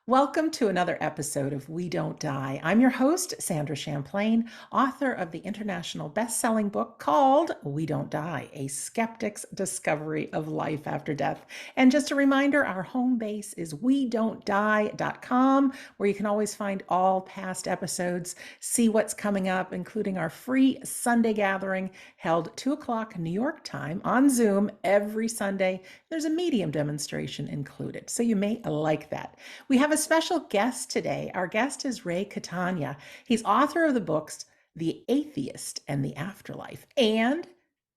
Welcome to another episode of We Don't Die. I'm your host, Sandra Champlain, author of the international best-selling book called We Don't Die, A Skeptic's Discovery of Life After Death. And just a reminder, our home base is wedon'tdie.com, where you can always find all past episodes, see what's coming up, including our free Sunday gathering held 2 o'clock New York time on Zoom every Sunday. There's a medium demonstration included, so you may like that. We have a special guest today. Our guest is Ray Catania. He's author of the books The Atheist and the Afterlife and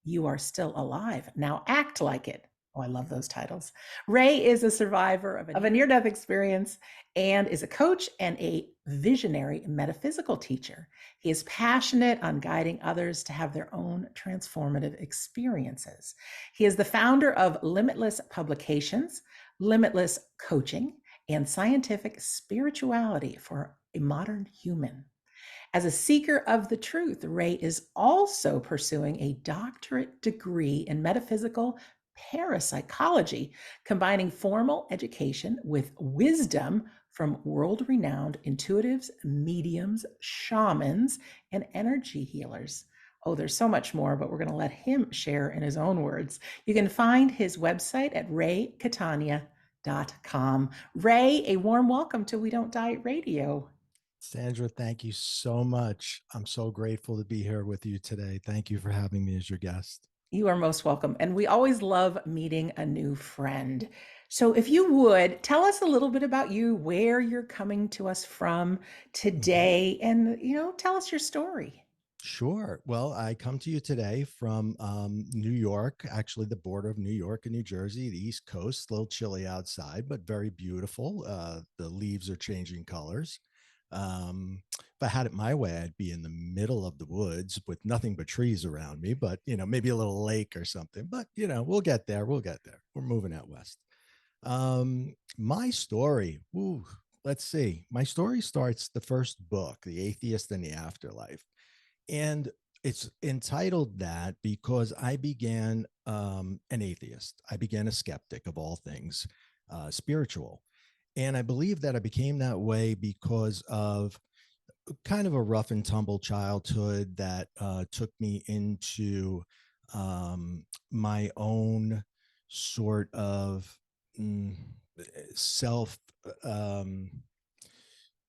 You Are Still Alive. Now Act Like It. Oh, I love those titles. Ray is a survivor of a near death experience and is a coach and a visionary metaphysical teacher. He is passionate on guiding others to have their own transformative experiences. He is the founder of Limitless Publications, Limitless Coaching, and scientific spirituality for a modern human. As a seeker of the truth, Ray is also pursuing a doctorate degree in metaphysical parapsychology, combining formal education with wisdom from world renowned intuitives, mediums, shamans, and energy healers. Oh, there's so much more, but we're going to let him share in his own words. You can find his website at raycatania.com. Ray, a warm welcome to We Don't Die Radio. Sandra, thank you so much. I'm so grateful to be here with you today. Thank you for having me as your guest. You are most welcome. And we always love meeting a new friend. So, if you would tell us a little bit about you, where you're coming to us from Mhm. today, and tell us your story. Sure. Well, I come to you today from New York, actually the border of New York and New Jersey, the East Coast. A little chilly outside, but very beautiful. The leaves are changing colors. If I had it my way, I'd be in the middle of the woods with nothing but trees around me, but maybe a little lake or something. But we'll get there. We'll get there. We're moving out west. My story. Ooh, let's see. My story starts the first book, The Atheist and the Afterlife. And it's entitled that because I began an atheist. I began a skeptic of all things spiritual. And I believe that I became that way because of kind of a rough and tumble childhood that took me into my own sort of mm, self, um,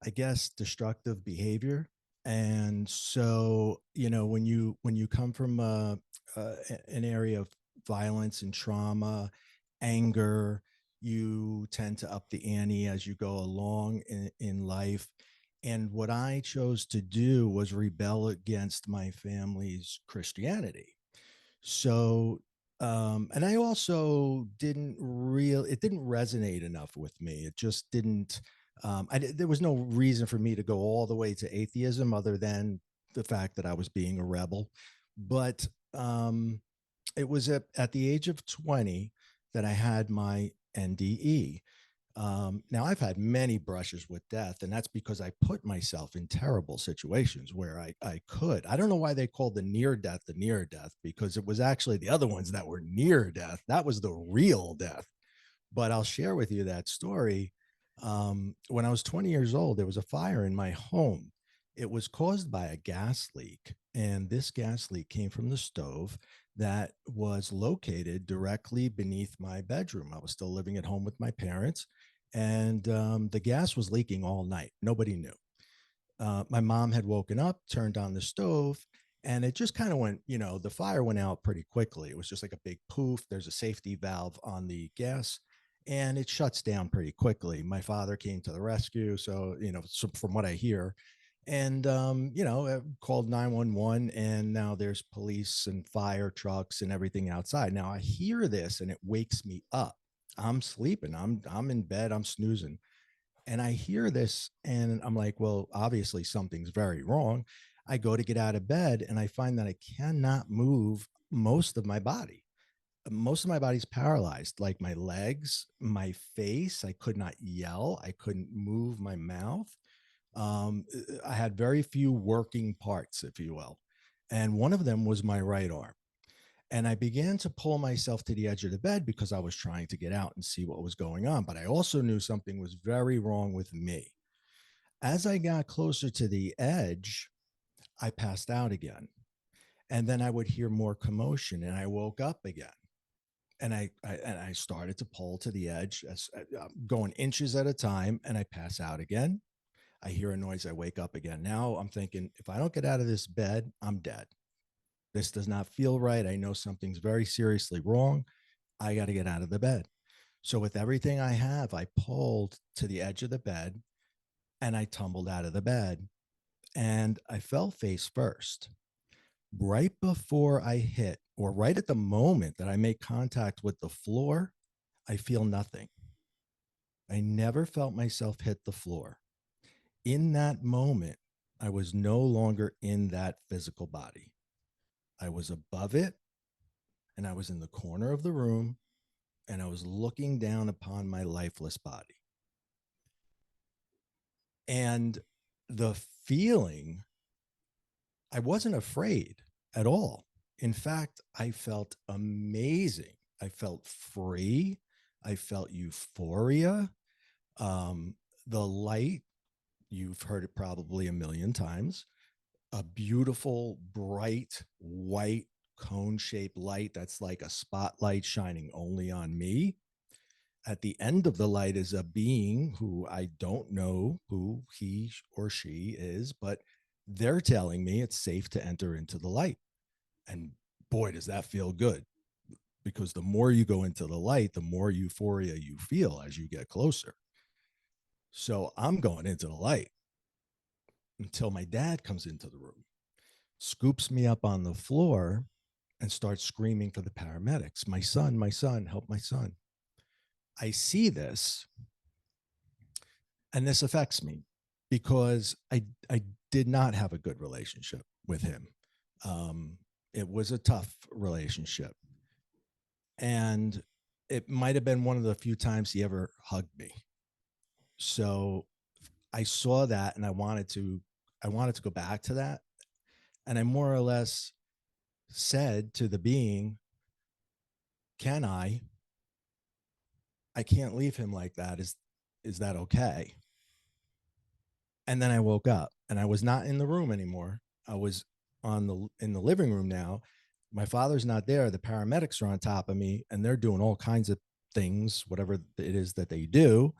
I guess, destructive behavior. And so, when you come from an area of violence and trauma, anger, you tend to up the ante as you go along in life. And what I chose to do was rebel against my family's Christianity. So, and I also it didn't resonate enough with me. It just didn't, there was no reason for me to go all the way to atheism other than the fact that I was being a rebel. But it was at the age of 20 that I had my NDE. Now, I've had many brushes with death, and that's because I put myself in terrible situations where I could. I don't know why they called the near death, because it was actually the other ones that were near death. That was the real death. But I'll share with you that story. When I was 20 years old, there was a fire in my home. It was caused by a gas leak, and this gas leak came from the stove that was located directly beneath my bedroom. I was still living at home with my parents, and the gas was leaking all night. Nobody knew. My mom had woken up, turned on the stove, and it just kind of went, the fire went out pretty quickly. It was just like a big poof. There's a safety valve on the gas, and it shuts down pretty quickly. My father came to the rescue. So, so from what I hear, and, called 911, and now there's police and fire trucks and everything outside. Now I hear this and it wakes me up. I'm sleeping. I'm in bed. I'm snoozing, and I hear this and I'm like, well, obviously something's very wrong. I go to get out of bed and I find that I cannot move most of my body. Most of my body's paralyzed, like my legs, my face. I could not yell. I couldn't move my mouth. I had very few working parts, if you will. And one of them was my right arm. And I began to pull myself to the edge of the bed because I was trying to get out and see what was going on. But I also knew something was very wrong with me. As I got closer to the edge, I passed out again. And then I would hear more commotion and I woke up again. And I started to pull to the edge, as going inches at a time, and I pass out again. I hear a noise, I wake up again. Now I'm thinking, if I don't get out of this bed, I'm dead. This does not feel right. I know something's very seriously wrong. I got to get out of the bed. So, with everything I have, I pulled to the edge of the bed and I tumbled out of the bed and I fell face first. Right before I hit, or right at the moment that I make contact with the floor, I feel nothing. I never felt myself hit the floor. In that moment, I was no longer in that physical body. I was above it and I was in the corner of the room and I was looking down upon my lifeless body. And the feeling, I wasn't afraid at all. In fact, I felt amazing. I felt free. I felt euphoria. Um, the light, you've heard it probably a million times, a beautiful, bright, white cone shaped light that's like a spotlight shining only on me. At the end of the light is a being who I don't know who he or she is, but they're telling me it's safe to enter into the light. And boy, does that feel good, because the more you go into the light, the more euphoria you feel as you get closer. So I'm going into the light until my dad comes into the room, scoops me up on the floor, and starts screaming for the paramedics. My son, help my son. I see this, and this affects me because I did not have a good relationship with him. Um, it was a tough relationship, and it might have been one of the few times he ever hugged me. So I saw that, and I wanted to go back to that, and I more or less said to the being, "Can I? I can't leave him like that. Is that okay?" And then I woke up and I was not in the room anymore. I was in the living room now. My father's not there. The paramedics are on top of me and they're doing all kinds of things, whatever it is that they do.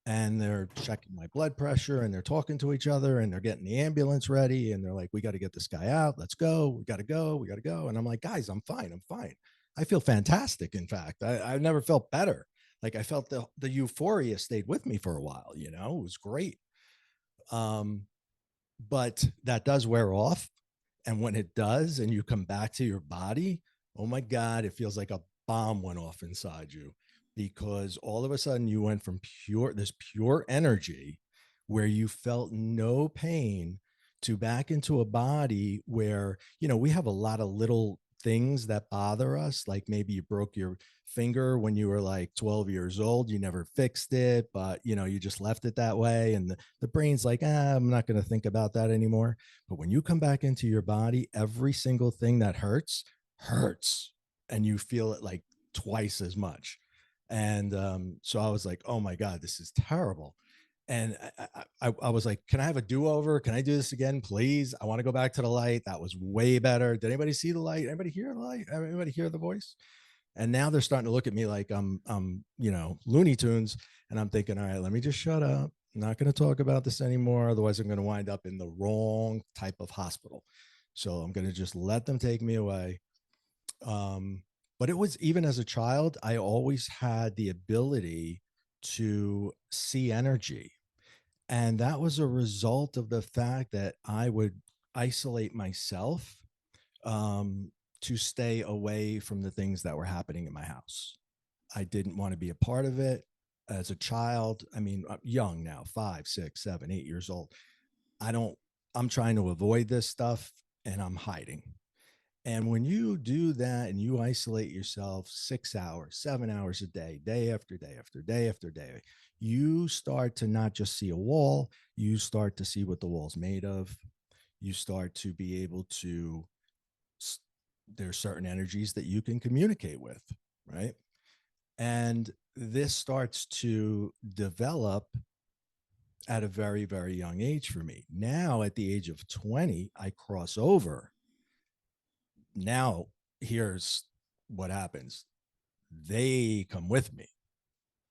And they're checking my blood pressure and they're talking to each other and they're getting the ambulance ready. And they're like, we got to get this guy out. Let's go. We got to go. We got to go. And I'm like, guys, I'm fine. I'm fine. I feel fantastic. In fact, I've never felt better. Like I felt the euphoria stayed with me for a while. You know, it was great. Um, but that does wear off. And when it does, and you come back to your body, oh my God, it feels like a bomb went off inside you, because all of a sudden you went from this pure energy where you felt no pain to back into a body where, we have a lot of little things that bother us. Like maybe you broke your finger when you were like 12 years old, you never fixed it, but you just left it that way. And the brain's like, I'm not going to think about that anymore. But when you come back into your body, every single thing that hurts, and you feel it like twice as much. And so I was like, oh my God, this is terrible. And I was like, can I have a do-over? Can I do this again, please? I want to go back to the light. That was way better. Did anybody see the light? Anybody hear the light? Anybody hear the voice? And now they're starting to look at me like I'm Looney Tunes. And I'm thinking, all right, let me just shut up. I'm not going to talk about this anymore. Otherwise, I'm going to wind up in the wrong type of hospital. So I'm going to just let them take me away. But it was, even as a child, I always had the ability to see energy. And that was a result of the fact that I would isolate myself, um, to stay away from the things that were happening in my house. I didn't want to be a part of it as a child. I mean, I'm young now, 5, 6, 7, 8 years old. I don't, I'm trying to avoid this stuff and I'm hiding. And when you do that and you isolate yourself 6 hours, 7 hours a day, day after day after day after day, you start to not just see a wall, you start to see what the wall's made of. You start to be able to there's certain energies that you can communicate with, right? And this starts to develop at a very, very young age for me. Now, at the age of 20, I cross over. Now, here's what happens, they come with me.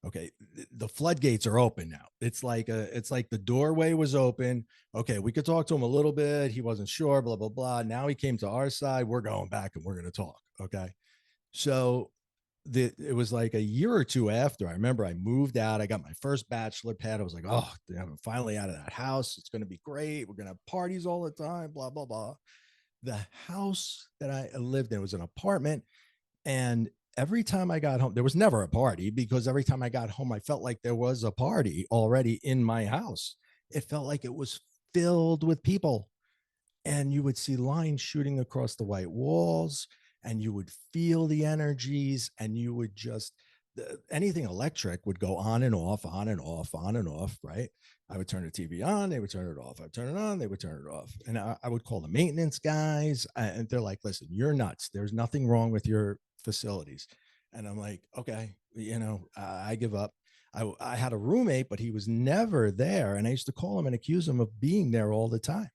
Okay, the floodgates are open now. It's like the doorway was open. Okay, we could talk to him a little bit. He wasn't sure, blah blah blah. Now he came to our side. We're going back and we're going to talk. Okay, so it was like a year or two after. I remember I moved out. I got my first bachelor pad. I was like, oh, I'm finally out of that house. It's going to be great. We're going to have parties all the time. Blah blah blah. The house that I lived in was an apartment, and every time I got home, there was never a party because every time I got home, I felt like there was a party already in my house. It felt like it was filled with people. And you would see lines shooting across the white walls, and you would feel the energies, and you would just, anything electric would go on and off, on and off, on and off, right? I would turn the TV on, they would turn it off. I'd turn it on, they would turn it off. And I would call the maintenance guys, and they're like, listen, you're nuts. There's nothing wrong with your facilities. And I'm like, okay, I give up. I had a roommate, but he was never there. And I used to call him and accuse him of being there all the time.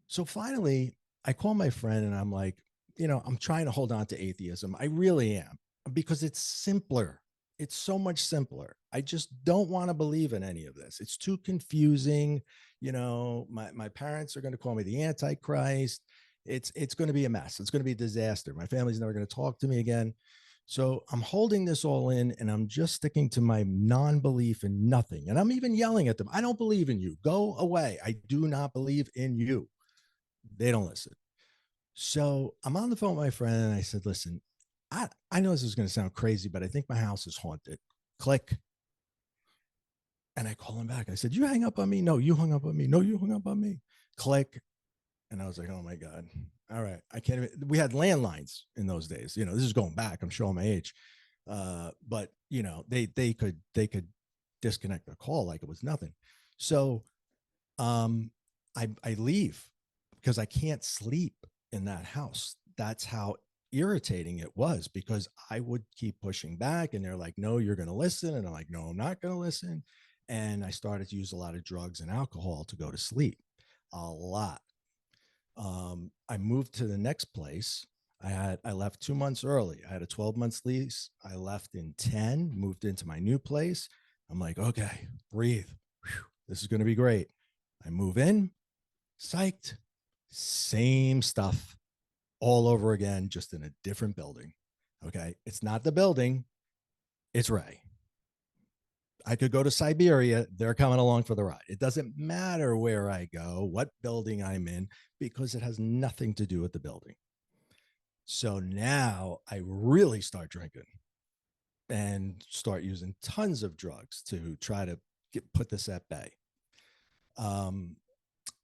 So finally, I call my friend and I'm like, I'm trying to hold on to atheism. I really am, because it's simpler. It's so much simpler. I just don't want to believe in any of this. It's too confusing. My parents are going to call me the Antichrist. It's going to be a mess. It's going to be a disaster. My family's never going to talk to me again. So I'm holding this all in and I'm just sticking to my non-belief in nothing. And I'm even yelling at them. I don't believe in you. Go away. I do not believe in you. They don't listen. So I'm on the phone with my friend and I said, listen, I know this is going to sound crazy, but I think my house is haunted. Click. And I call him back. I said, you hang up on me? No, you hung up on me. No, you hung up on me. Click. And I was like, oh my God. All right. I can't even, we had landlines in those days. This is going back. I'm showing my age. But they could disconnect the call like it was nothing. So I leave because I can't sleep in that house. That's how irritating it was, because I would keep pushing back and they're like, no, you're going to listen. And I'm like, no, I'm not going to listen. And I started to use a lot of drugs and alcohol to go to sleep, a lot. I moved to the next place. I left 2 months early. I had a 12 months lease. I left in 10, moved into my new place. I'm like, okay, breathe. Whew, this is going to be great. I move in, psyched, same stuff all over again, just in a different building. Okay. It's not the building, it's Ray. I could go to Siberia. They're coming along for the ride. It doesn't matter where I go, what building I'm in, because it has nothing to do with the building. So now I really start drinking and start using tons of drugs to try to put this at bay.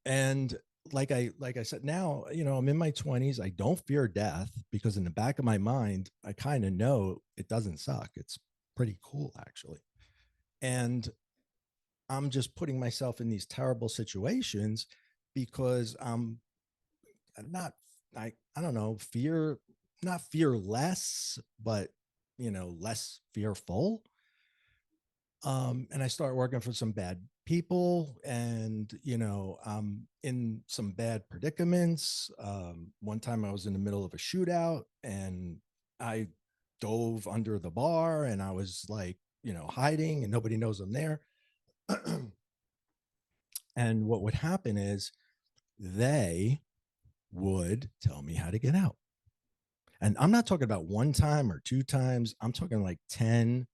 And like I said, now, I'm in my 20s. I don't fear death because in the back of my mind, I kind of know it doesn't suck. It's pretty cool, actually. And I'm just putting myself in these terrible situations because I'm not, I don't know, not fearless, but, less fearful. And I start working for some bad people, and I'm in some bad predicaments. One time I was in the middle of a shootout and I dove under the bar and I was like, hiding and nobody knows I'm there. And what would happen is they would tell me how to get out. And I'm not talking about one time or two times. I'm talking like 10,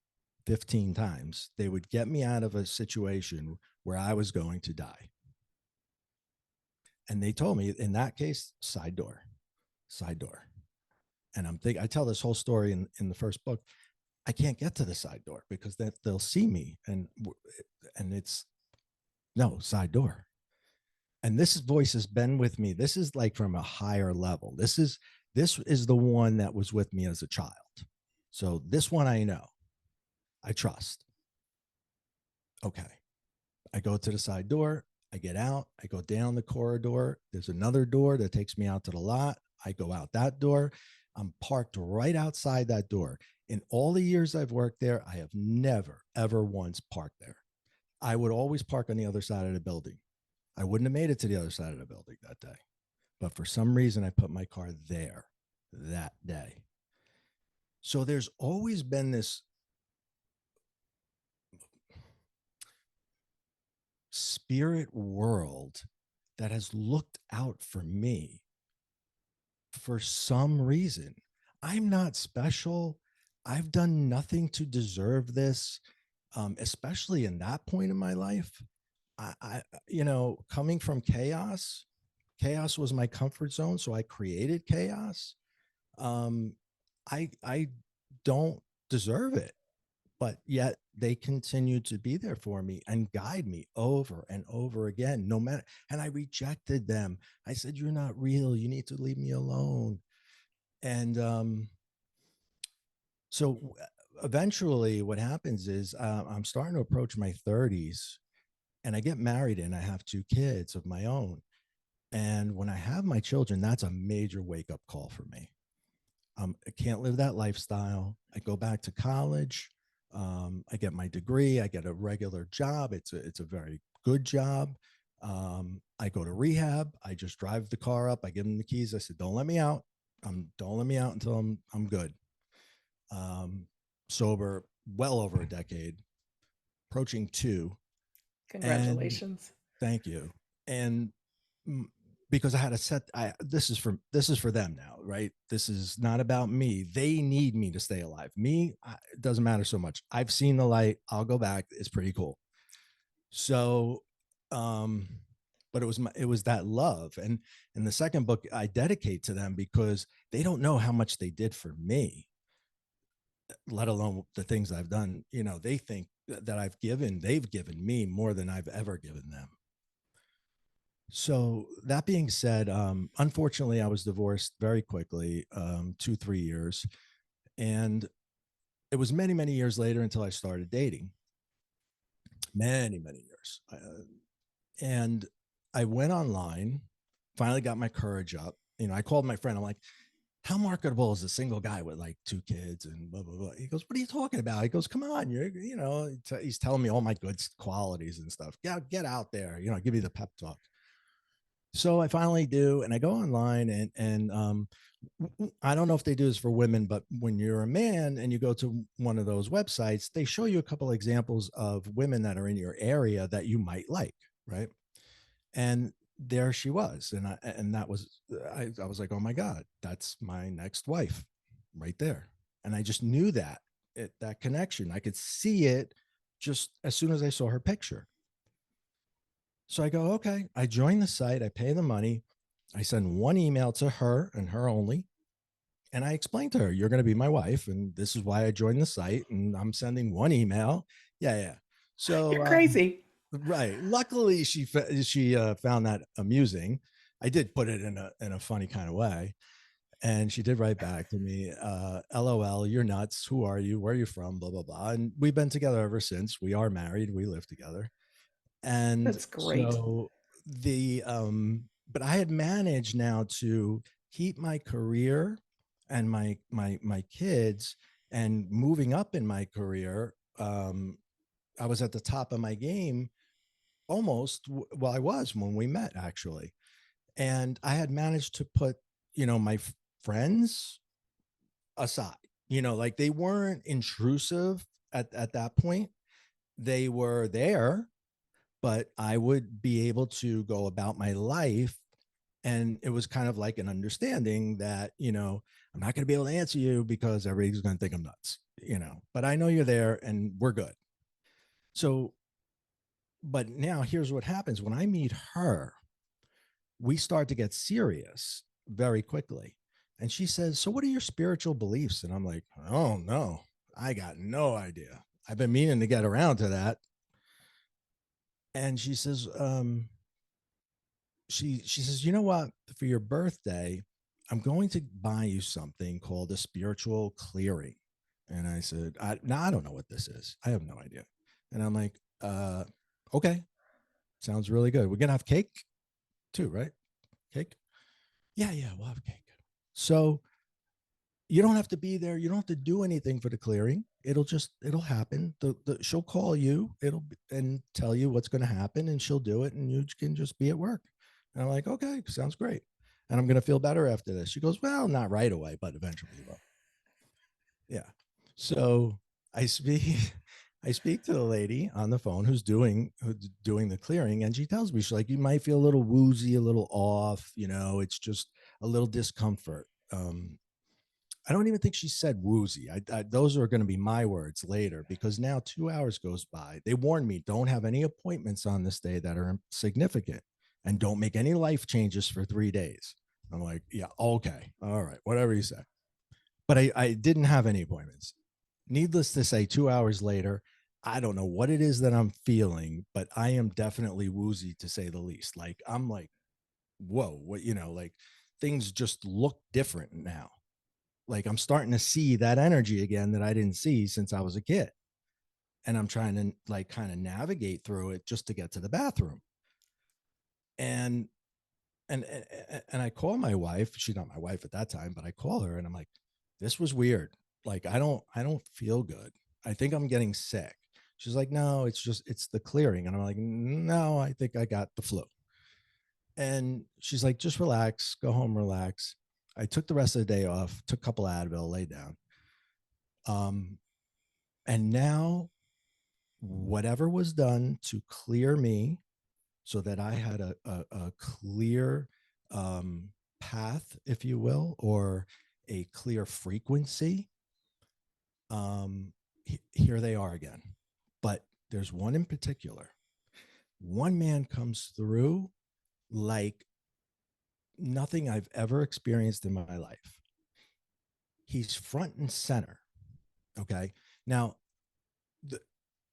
15 times. They would get me out of a situation where I was going to die. And they told me in that case, side door, side door. And I tell this whole story in the first book. I can't get to the side door because they'll see me and it's no side door. And this voice has been with me. This is like from a higher level. This is the one that was with me as a child. So this one I know, I trust. Okay. I go to the side door. I get out. I go down the corridor. There's another door that takes me out to the lot. I go out that door. I'm parked right outside that door. In all the years I've worked there, I have never, ever once parked there. I would always park on the other side of the building. I wouldn't have made it to the other side of the building that day. But for some reason, I put my car there that day. So there's always been this spirit world that has looked out for me for some reason. I'm not special. I've done nothing to deserve this, especially in that point in my life. Coming from chaos, chaos was my comfort zone. So I created chaos. Um, I don't deserve it, but yet they continue to be there for me and guide me over and over again, no matter. And I rejected them. I said, "You're not real. You need to leave me alone." And so eventually, what happens is I'm starting to approach my 30s, and I get married, and I have two kids of my own. And when I have my children, that's a major wake up call for me. I can't live that lifestyle. I go back to college. I get my degree. I get a regular job. It's a very good job. I go to rehab. I just drive the car up. I give them the keys. I said, "Don't let me out. Don't let me out until I'm good." Sober, well over a decade, approaching two, and Congratulations. thank you. And because I had a set, this is for them now, right? This is not about me. They need me to stay alive. Me, it doesn't matter so much. I've seen the light. I'll go back. It's pretty cool. So, um, but it was that love, and the second book I dedicate to them because they don't know how much they did for me, let alone the things I've done. They think that they've given me more than I've ever given them. So that being said, unfortunately, I was divorced very quickly, 2, 3 years, and it was many, many years later until I started dating. Many, many years, and I went online, finally got my courage up. I called my friend. I'm like, "How marketable is a single guy with like two kids and blah blah blah?" He goes, "What are you talking about?" He goes, "Come on, he's telling me all my good qualities and stuff. Get out there, give me the pep talk." So I finally do, and I go online, and I don't know if they do this for women, but when you're a man and you go to one of those websites, they show you a couple examples of women that are in your area that you might like, right? And there she was, and that was I was like, "Oh my god, that's my next wife, right there." And I just knew that connection. I could see it just as soon as I saw her picture. So I go, "Okay." I join the site, I pay the money, I send one email to her and her only. And I explained to her, "You're going to be my wife, and this is why I joined the site. And I'm sending one email." Yeah, yeah. So, You're crazy. right. Luckily, she found that amusing. I did put it in a funny kind of way, and she did write back to me, "LOL, you're nuts. Who are you? Where are you from? Blah blah blah." And we've been together ever since. We are married. We live together. And That's great. so but I had managed now to keep my career and my kids, and moving up in my career. I was at the top of my game almost. Well, I was when we met, actually. And I had managed to put my friends aside. Like, they weren't intrusive at that point. They were there, but I would be able to go about my life. And it was kind of like an understanding that, I'm not going to be able to answer you because everybody's going to think I'm nuts, but I know you're there and we're good. So, but now here's what happens when I meet her. We start to get serious very quickly. And she says, "So what are your spiritual beliefs?" And I'm like, "Oh no, I got no idea. I've been meaning to get around to that." And she says, she says, "You know what? For your birthday, I'm going to buy you something called a spiritual clearing." And I said, "No, I don't know what this is. I have no idea." And I'm like, "Okay, sounds really good. We're gonna have cake too, right? Cake? Yeah, yeah, we'll have cake." So you don't have to be there. You don't have to do anything for the clearing. It'll happen. She'll call you. And tell you what's going to happen, and she'll do it, and you can just be at work. And I'm like, okay, sounds great. And I'm going to feel better after this. She goes, well, not right away, but eventually you will. Yeah. So I speak, I speak to the lady on the phone who's doing the clearing, and she tells me, she's like, you might feel a little woozy, a little off. It's just a little discomfort. I don't even think she said woozy. Those are going to be my words later, because now 2 hours goes by. They warned me, don't have any appointments on this day that are significant, and don't make any life changes for 3 days. I'm like, yeah, okay. All right. Whatever you say. But I didn't have any appointments. Needless to say, 2 hours later, I don't know what it is that I'm feeling, but I am definitely woozy, to say the least. Like, I'm like, whoa, what, like things just look different now. Like, I'm starting to see that energy again that I didn't see since I was a kid. And I'm trying to like kind of navigate through it just to get to the bathroom. And and I call my wife. She's not my wife at that time, but I call her and I'm like, this was weird. Like, I don't feel good. I think I'm getting sick. She's like, no, it's the clearing. And I'm like, no, I think I got the flu. And she's like, just relax, go home, relax. I took the rest of the day off, took a couple of Advil, lay down. Um, and now whatever was done to clear me so that I had a clear um, path, if you will, or a clear frequency, here they are again. But there's one in particular. One man comes through like nothing I've ever experienced in my life. He's front and center. Okay. Now,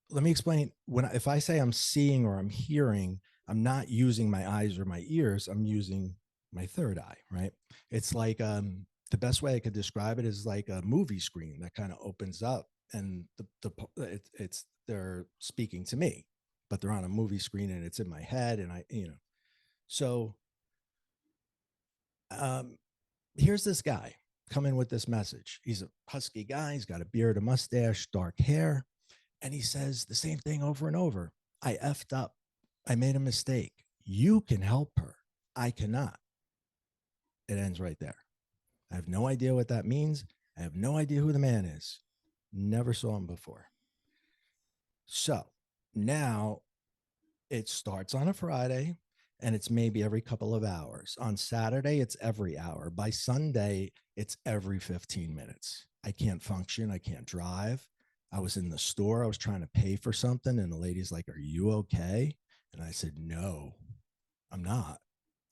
let me explain. If I say I'm seeing or I'm hearing, I'm not using my eyes or my ears. I'm using my third eye, right? It's like the best way I could describe it is like a movie screen that kind of opens up, and it's they're speaking to me, but they're on a movie screen and it's in my head, and so um, here's this guy coming with this message. He's a husky guy. He's got a beard, a mustache, dark hair. And he says the same thing over and over. I effed up. I made a mistake. You can help her. I cannot. It ends right there. I have no idea what that means. I have no idea who the man is. Never saw him before. So now it starts on a Friday, and it's maybe every couple of hours. On Saturday, it's every hour. By Sunday, it's every 15 minutes. I can't function. I can't drive. I was in the store. I was trying to pay for something, and the lady's like, are you okay? And I said, no, I'm not.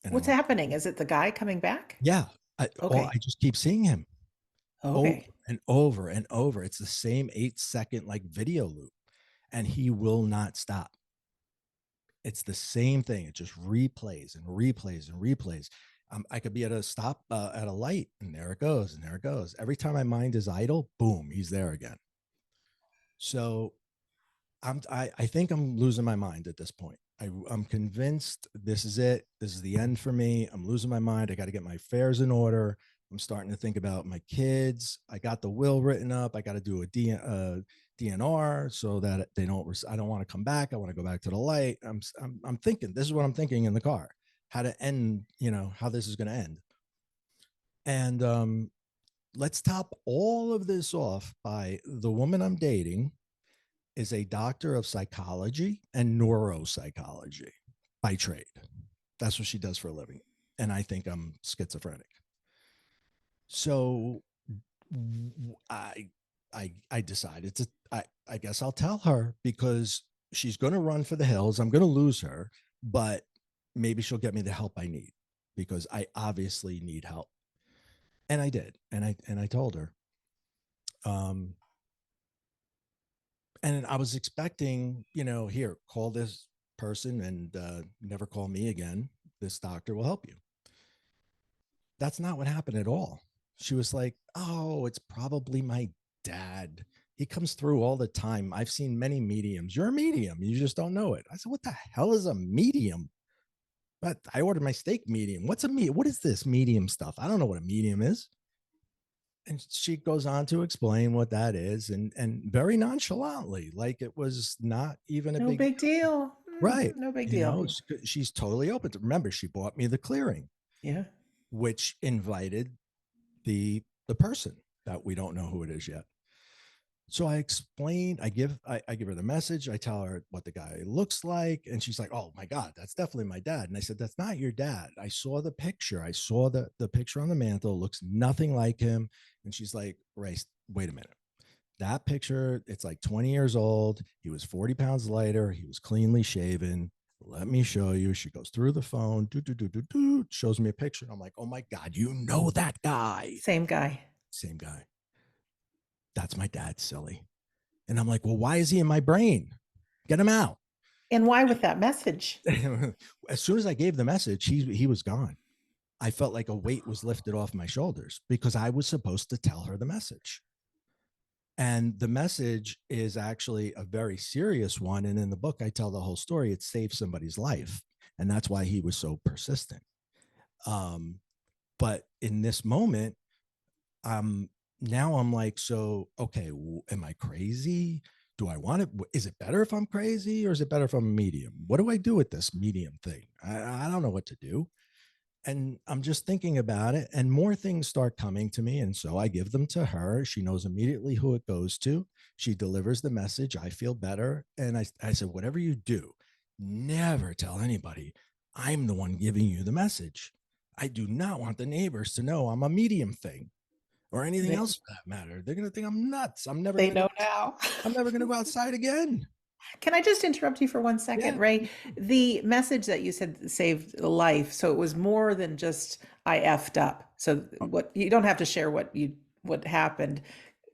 And I'm What's like, happening? Is it the guy coming back? yeah, Okay. I just keep seeing him over Okay. and over and over. It's the same 8 second like video loop, and he will not stop. It's the same thing. It just replays and replays and replays. I could be at a stop at a light, and there it goes, and there it goes. Every time my mind is idle, boom, he's there again. So I think I'm losing my mind at this point. I'm convinced this is it. This is the end for me. I'm losing my mind. I got to get my affairs in order. I'm starting to think about my kids. I got the will written up. I got to do a DNR so that they don't. I don't want to come back. I want to go back to the light. I'm thinking. This is what I'm thinking in the car. How to end. How this is going to end. And let's top all of this off by the woman I'm dating is a doctor of psychology and neuropsychology by trade. That's what she does for a living. And I think I'm schizophrenic. So I I decided to I guess I'll tell her, because she's going to run for the hills. I'm going to lose her, but maybe she'll get me the help I need, because I obviously need help. And I did. And I told her. Um and I was expecting, here, call this person and never call me again. This doctor will help you. That's not what happened at all. She was like, oh, it's probably my dad. He comes through all the time. I've seen many mediums. You're a medium. You just don't know it. I said, what the hell is a medium? But I ordered my steak medium. What's a medium? What is this medium stuff? I don't know what a medium is. And she goes on to explain what that is, and very nonchalantly, like it was not even a No big big deal. right. No big You deal. know, she's totally open to. Remember, she bought me the clearing, Yeah. which invited the person that we don't know who it is yet. So I explain, I give her the message, I tell her what the guy looks like, and she's like, "Oh my God, that's definitely my dad." And I said, "That's not your dad. I saw the picture. I saw the picture on the mantle, looks nothing like him." And she's like, "Race, wait a minute. That picture, it's like 20 years old. He was 40 pounds lighter, he was cleanly shaven. Let me show you." She goes through the phone, shows me a picture. And I'm like, "Oh my God, you know that guy." Same guy. Same guy. That's my dad, silly. And I'm like, "Well, why is he in my brain? Get him out." And why with that message? As soon as I gave the message, he was gone. I felt like a weight was lifted off my shoulders because I was supposed to tell her the message. And the message is actually a very serious one. And in the book, I tell the whole story. It saved somebody's life. And that's why he was so persistent. Um, but in this moment, um, now I'm like, so, okay, am I crazy? Do I want it? Is it better if I'm crazy or is it better if I'm a medium? What do I do with this medium thing? I don't know what to do. And I'm just thinking about it, and more things start coming to me. And so I give them to her. She knows immediately who it goes to. She delivers the message. I feel better. And I said, whatever you do, never tell anybody I'm the one giving you the message. I do not want the neighbors to know I'm a medium thing or anything They else for that matter. They're going to think I'm nuts. I'm never they going to know go. now. I'm never going to go outside again. Can I just interrupt you for one Yeah. second, Ray? The message that you said saved a life, so it was more than just I effed up. So what you don't have to share what happened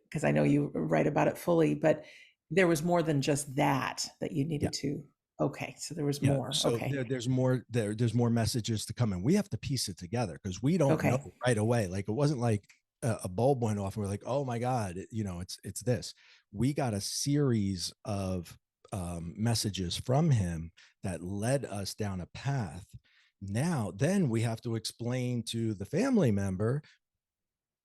because I know you write about it fully, but there was more than just that you Yeah. needed to. Okay, so there was Yeah. more. So Okay. there's more messages to come, and we have to piece it together because we don't know Okay. right away. Like it wasn't like a bulb went off and we're like, oh my God, it's this. We got a series of messages from him that led us down a path. Now, then we have to explain to the family member,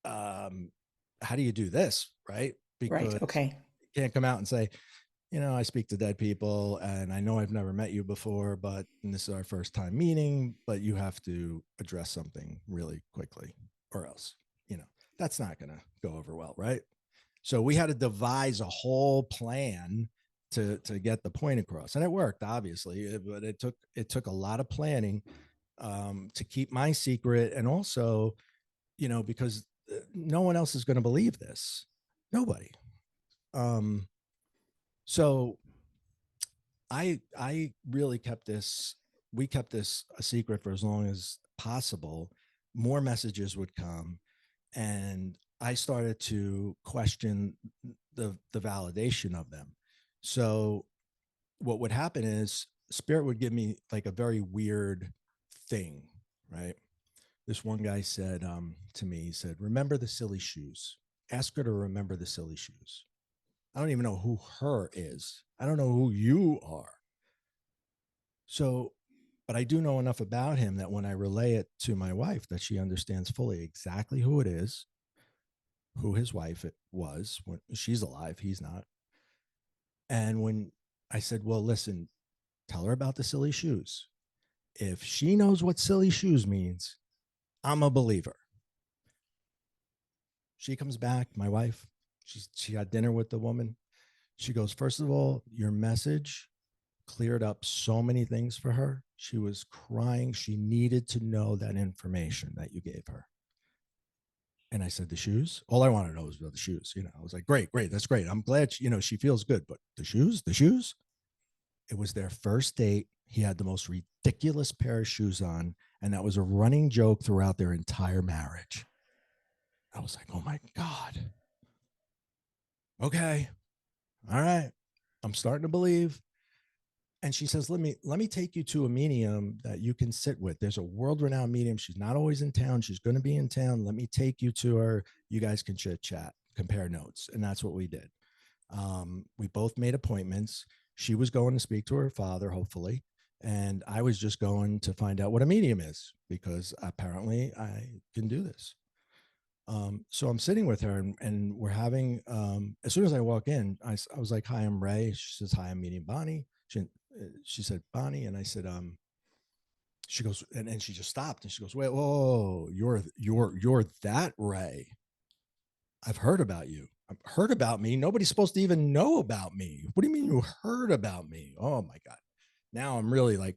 how do you do this, right? Right. Because Okay. you can't come out and say, I speak to dead people and I know I've never met you before, but this is our first time meeting, but you have to address something really quickly or else, you know, that's not going to go over well. Right. So we had to devise a whole plan to get the point across, and it worked obviously, but it took a lot of planning to keep my secret. And also, because no one else is going to believe this. Nobody. Um, so I really kept this. We kept this a secret for as long as possible. More messages would come, and I started to question the validation of them. So what would happen is spirit would give me like a very weird thing, right? This one guy said to me, he said, "Remember the silly shoes. Ask her to remember the silly shoes." I don't even know who her is. I don't know who you are. So, but I do know enough about him that when I relay it to my wife, that she understands fully exactly who it is, who his wife it was when she's alive, he's not. And when I said, "Well, listen, tell her about the silly shoes. If she knows what silly shoes means, I'm a believer." She comes back, my wife, she had dinner with the woman. She goes, "First of all, your message cleared up so many things for her. She was crying. She needed to know that information that you gave her." And I said, "The shoes?" All I wanted to know was about the shoes. I was like, great, great. That's great. I'm glad, she feels good. But the shoes, it was their first date. He had the most ridiculous pair of shoes on. And that was a running joke throughout their entire marriage. I was like, oh my God. Okay. All right. I'm starting to believe. And she says, let me take you to a medium that you can sit with. There's a world-renowned medium. She's not always in town. She's going to be in town. Let me take you to her. You guys can chit chat, compare notes. And that's what we did. We both made appointments. She was going to speak to her father, hopefully. And I was just going to find out what a medium is because apparently I can do this. So I'm sitting with her and we're having, as soon as I walk in, I was like, hi, I'm Ray. She says, hi, I'm meeting Bonnie. She said, Bonnie. And I said, she goes, and she just stopped and she goes, wait, whoa, you're that Ray. I've heard about you. I've heard about me. Nobody's supposed to even know about me. What do you mean you heard about me? Oh my God. Now I'm really like,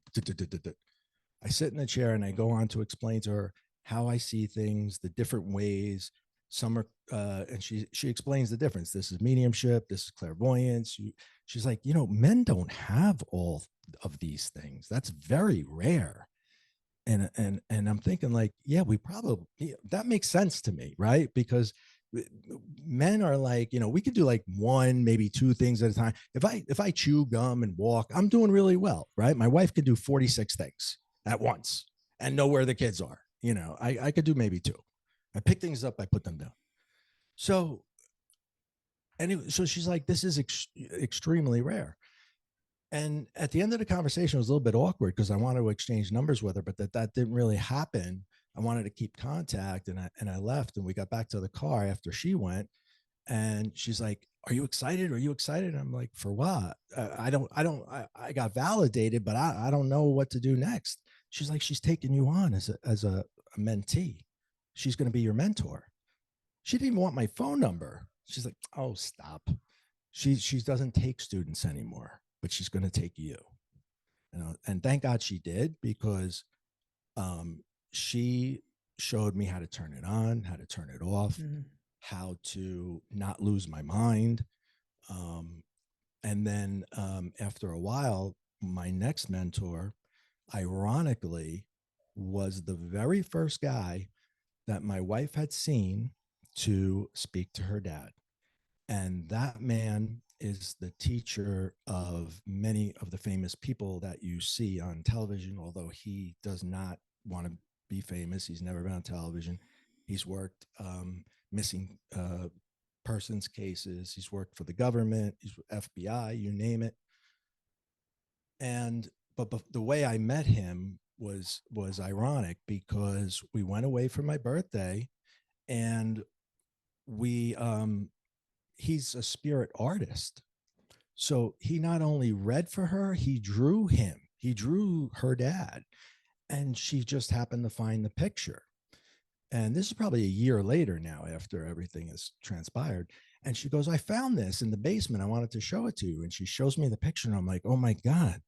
I sit in a chair and I go on to explain to her how I see things, the different ways. Some are, and she explains the difference. This is mediumship. This is clairvoyance. She's like, men don't have all of these things. That's very rare. And I'm thinking like, yeah, we probably that makes sense to me, right? Because men are like, we could do like one, maybe two things at a time. If I chew gum and walk, I'm doing really well, right? My wife could do 46 things at once and know where the kids are. I could do maybe two. I pick things up, I put them down. So anyway, so she's like, this is extremely rare. And at the end of the conversation, it was a little bit awkward because I wanted to exchange numbers with her, but that didn't really happen. I wanted to keep contact, and I left, and we got back to the car after she went, and she's like, "Are you excited? Are you excited?" And I'm like, "For what? I got validated, but I don't know what to do next." She's like, "She's taking you on as a mentee. She's going to be your mentor." She didn't even want my phone number. She's like, "Oh, stop." She doesn't take students anymore, but she's going to take you. And thank God she did, because she showed me how to turn it on, how to turn it off, how to not lose my mind. Um, and then after a while, my next mentor, ironically, was the very first guy that my wife had seen to speak to her dad. And that man is the teacher of many of the famous people that you see on television, although he does not want to be famous. He's never been on television. He's worked missing persons cases. He's worked for the government. He's FBI, you name it. And but the way I met him was ironic, because we went away for my birthday, and we he's a spirit artist. So he not only read for her, he drew him. He drew her dad. And she just happened to find the picture. And this is probably a year later now, after everything has transpired. And she goes, I found this in the basement. I wanted to show it to you. And she shows me the picture. And I'm like, oh my God,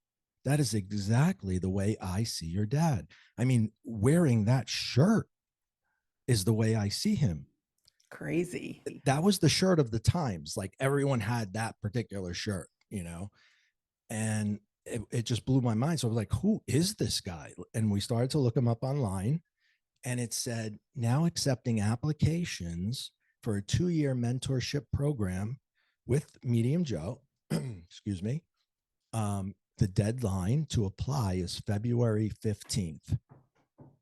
that is exactly the way I see your dad. I mean, wearing that shirt is the way I see him. Crazy. That was the shirt of the times. Like everyone had that particular shirt. And it just blew my mind. So I was like, who is this guy? And we started to look him up online, and it said, now accepting applications for a 2-year mentorship program with Medium Joe. Excuse me. The deadline to apply is February 15th.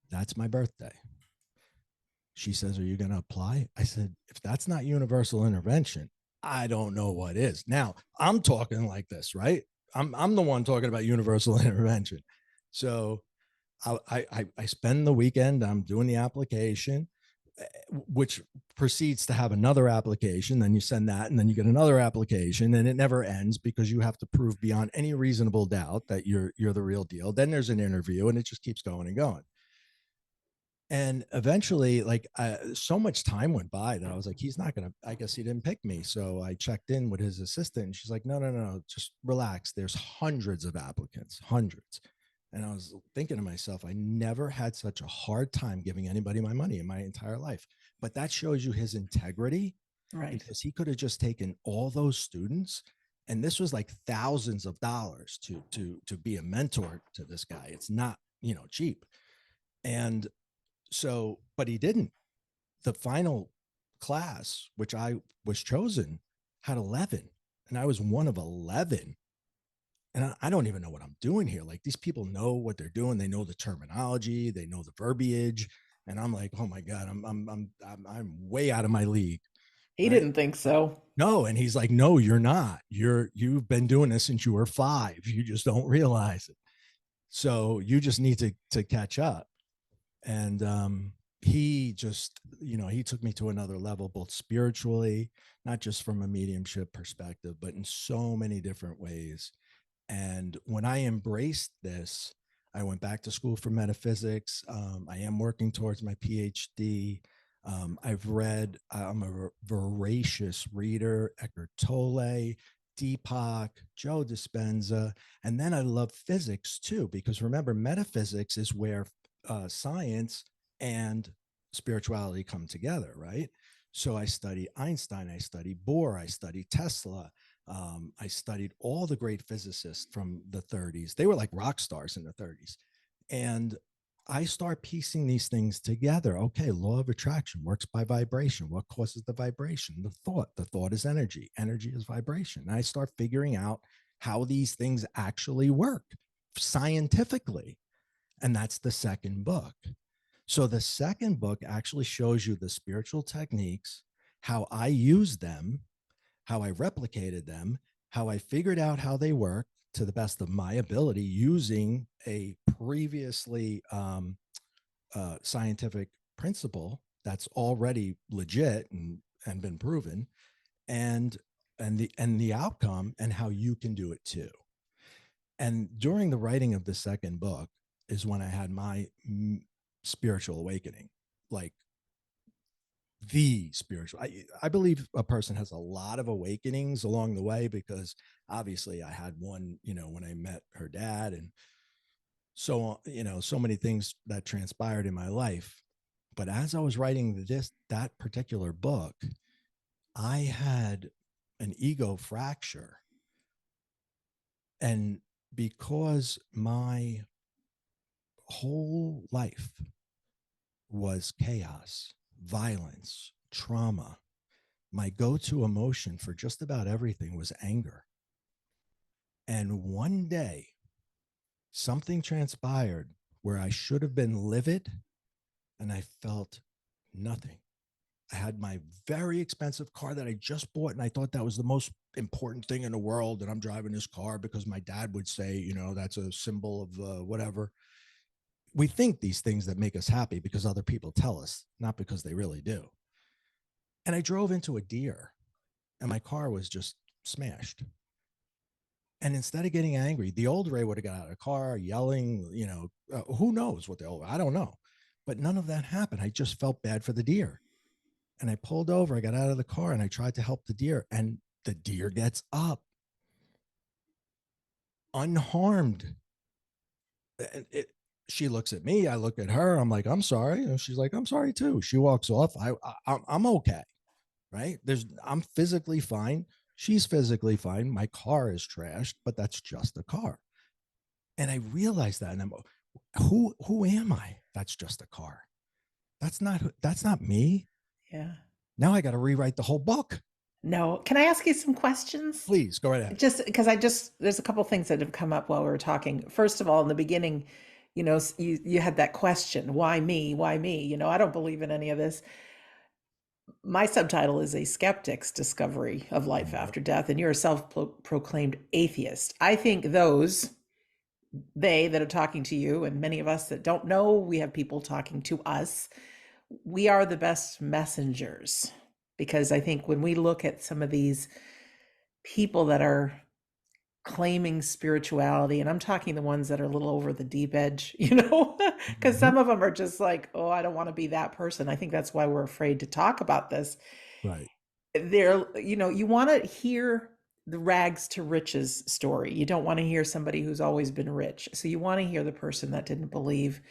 That's my birthday. She says, are you going to apply? I said, if that's not universal intervention, I don't know what is. Now, I'm talking like this, right? I'm the one talking about universal intervention. So I spend the weekend, I'm doing the application, which proceeds to have another application. Then you send that, and then you get another application, and it never ends, because you have to prove beyond any reasonable doubt that you're the real deal. Then there's an interview, and it just keeps going and going. And eventually, like, so much time went by that I was like, he's not gonna, I guess he didn't pick me. So I checked in with his assistant, and she's like, no, just relax, there's hundreds of applicants, hundreds. And I was thinking to myself, I never had such a hard time giving anybody my money in my entire life. But that shows you his integrity, Right. because he could have just taken all those students, and this was like thousands of dollars to be a mentor to this guy. It's not, cheap. And so, but he didn't. The final class, which I was chosen, had 11, and I was one of 11. And I don't even know what I'm doing here. Like, these people know what they're doing. They know the terminology, they know the verbiage. And I'm like, oh my God, I'm way out of my league. He Right. didn't think so. No. And he's like, no, you're not. You've been doing this since you were 5. You just don't realize it. So you just need to catch up. And he just, he took me to another level, both spiritually, not just from a mediumship perspective, but in so many different ways. And when I embraced this, I went back to school for metaphysics. I am working towards my PhD. I'm a voracious reader, Eckhart Tolle, Deepak, Joe Dispenza. And then I love physics too, because remember, metaphysics is where science and spirituality come together, right? So I study Einstein, I study Bohr, I study Tesla, I studied all the great physicists from the 30s. They were like rock stars in the 30s. And I start piecing these things together. Okay, law of attraction works by vibration. What causes the vibration? The thought. The thought is energy. Energy is vibration. And I start figuring out how these things actually work scientifically. And that's the second book. So the second book actually shows you the spiritual techniques, how I use them, how I replicated them, how I figured out how they work to the best of my ability using a previously scientific principle that's already legit and been proven, and the outcome and how you can do it too. And during the writing of the second book is when I had my spiritual awakening, like the spiritual. I believe a person has a lot of awakenings along the way, because obviously I had one, when I met her dad, and so, so many things that transpired in my life. But as I was writing that particular book, I had an ego fracture. And because my whole life was chaos, violence, trauma, my go-to emotion for just about everything was anger. And one day, something transpired where I should have been livid, and I felt nothing. I had my very expensive car that I just bought, and I thought that was the most important thing in the world. And I'm driving this car because my dad would say, that's a symbol of whatever. We think these things that make us happy because other people tell us, not because they really do. And I drove into a deer, and my car was just smashed. And instead of getting angry, the old Ray would have got out of the car yelling, who knows what the old, I don't know. But none of that happened. I just felt bad for the deer. And I pulled over, I got out of the car, and I tried to help the deer. And the deer gets up unharmed. And she looks at me, I look at her, I'm like, I'm sorry. And she's like, I'm sorry too. She walks off. I'm okay. Right. I'm physically fine. She's physically fine. My car is trashed, but that's just a car. And I realized that, and I'm, who am I? That's just a car. That's not me. Yeah. Now I got to rewrite the whole book. No. Can I ask you some questions? Please go right ahead. Just because there's a couple things that have come up while we were talking. First of all, in the beginning, you had that question, why me? Why me? I don't believe in any of this. My subtitle is A Skeptic's Discovery of Life Yep. After Death, and you're a self-proclaimed atheist. I think they that are talking to you, and many of us that don't know, we have people talking to us. We are the best messengers, because I think when we look at some of these people that are claiming spirituality, and I'm talking the ones that are a little over the deep edge, because Mm-hmm. some of them are just like, oh, I don't want to be that person. I think that's why we're afraid to talk about this. Right. You want to hear the rags to riches story. You don't want to hear somebody who's always been rich. So you want to hear the person that didn't believe,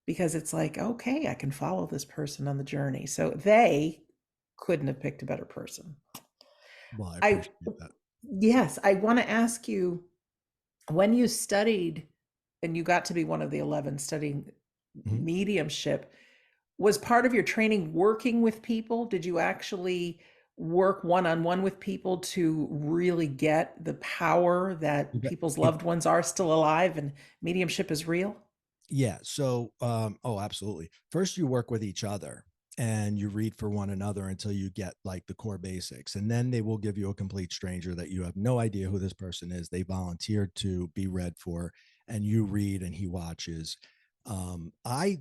because it's like, okay, I can follow this person on the journey. So they couldn't have picked a better person. Well, I I appreciate that. Yes, I want to ask you, when you studied and you got to be one of the 11 studying Mm-hmm. mediumship, was part of your training working with people? Did you actually work one-on-one with people to really get the power You that bet. people's loved ones are still alive and mediumship is real? Yeah. So, oh, absolutely. First, you work with each other and you read for one another until you get like the core basics. And then they will give you a complete stranger that you have no idea who this person is. They volunteered to be read for. and you read and he watches. I